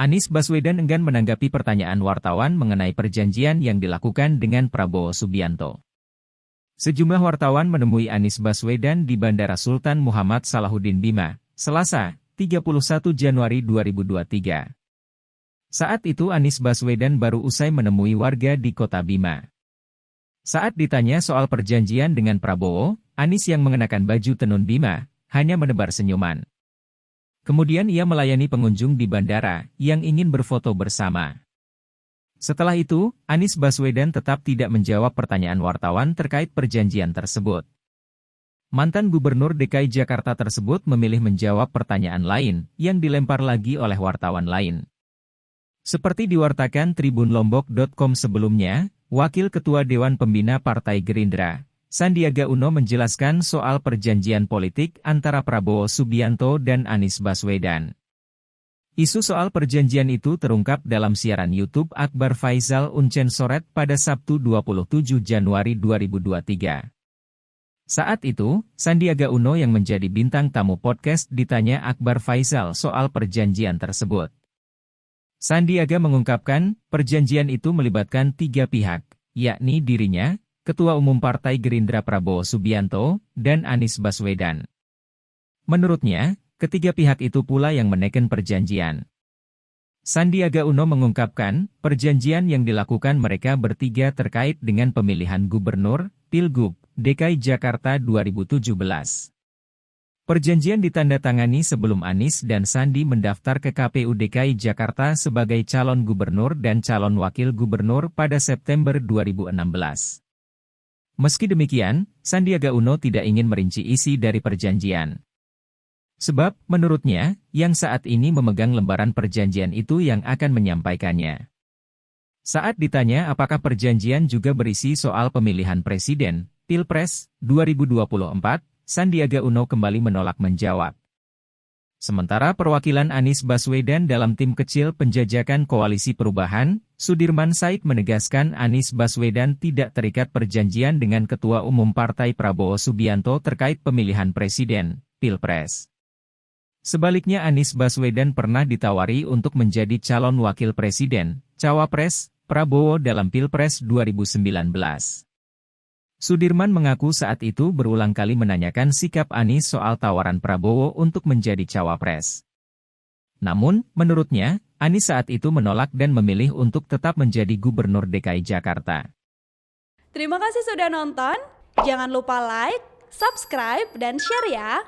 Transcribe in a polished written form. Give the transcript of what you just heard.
Anies Baswedan enggan menanggapi pertanyaan wartawan mengenai perjanjian yang dilakukan dengan Prabowo Subianto. Sejumlah wartawan menemui Anies Baswedan di Bandara Sultan Muhammad Salahuddin Bima, Selasa, 31 Januari 2023. Saat itu Anies Baswedan baru usai menemui warga di kota Bima. Saat ditanya soal perjanjian dengan Prabowo, Anies yang mengenakan baju tenun Bima, hanya menebar senyuman. Kemudian ia melayani pengunjung di bandara yang ingin berfoto bersama. Setelah itu, Anies Baswedan tetap tidak menjawab pertanyaan wartawan terkait perjanjian tersebut. Mantan Gubernur DKI Jakarta tersebut memilih menjawab pertanyaan lain yang dilempar lagi oleh wartawan lain. Seperti diwartakan tribunlombok.com sebelumnya, Wakil Ketua Dewan Pembina Partai Gerindra, Sandiaga Uno menjelaskan soal perjanjian politik antara Prabowo Subianto dan Anies Baswedan. Isu soal perjanjian itu terungkap dalam siaran YouTube Akbar Faisal Uncensored pada Sabtu 27 Januari 2023. Saat itu, Sandiaga Uno yang menjadi bintang tamu podcast ditanya Akbar Faisal soal perjanjian tersebut. Sandiaga mengungkapkan, perjanjian itu melibatkan 3 pihak, yakni dirinya, Ketua Umum Partai Gerindra Prabowo Subianto, dan Anies Baswedan. Menurutnya, ketiga pihak itu pula yang menekan perjanjian. Sandiaga Uno mengungkapkan, perjanjian yang dilakukan mereka bertiga terkait dengan pemilihan gubernur, Pilgub, DKI Jakarta 2017. Perjanjian ditandatangani sebelum Anies dan Sandi mendaftar ke KPU DKI Jakarta sebagai calon gubernur dan calon wakil gubernur pada September 2016. Meski demikian, Sandiaga Uno tidak ingin merinci isi dari perjanjian. Sebab, menurutnya, yang saat ini memegang lembaran perjanjian itu yang akan menyampaikannya. Saat ditanya apakah perjanjian juga berisi soal pemilihan presiden, Pilpres, 2024, Sandiaga Uno kembali menolak menjawab. Sementara perwakilan Anies Baswedan dalam tim kecil penjajakan Koalisi Perubahan, Sudirman Said menegaskan Anies Baswedan tidak terikat perjanjian dengan Ketua Umum Partai Prabowo Subianto terkait pemilihan presiden, Pilpres. Sebaliknya Anies Baswedan pernah ditawari untuk menjadi calon wakil presiden, cawapres, Prabowo dalam Pilpres 2019. Sudirman mengaku saat itu berulang kali menanyakan sikap Anies soal tawaran Prabowo untuk menjadi cawapres. Namun, menurutnya, Anies saat itu menolak dan memilih untuk tetap menjadi Gubernur DKI Jakarta. Terima kasih sudah nonton, jangan lupa like, subscribe, dan share ya!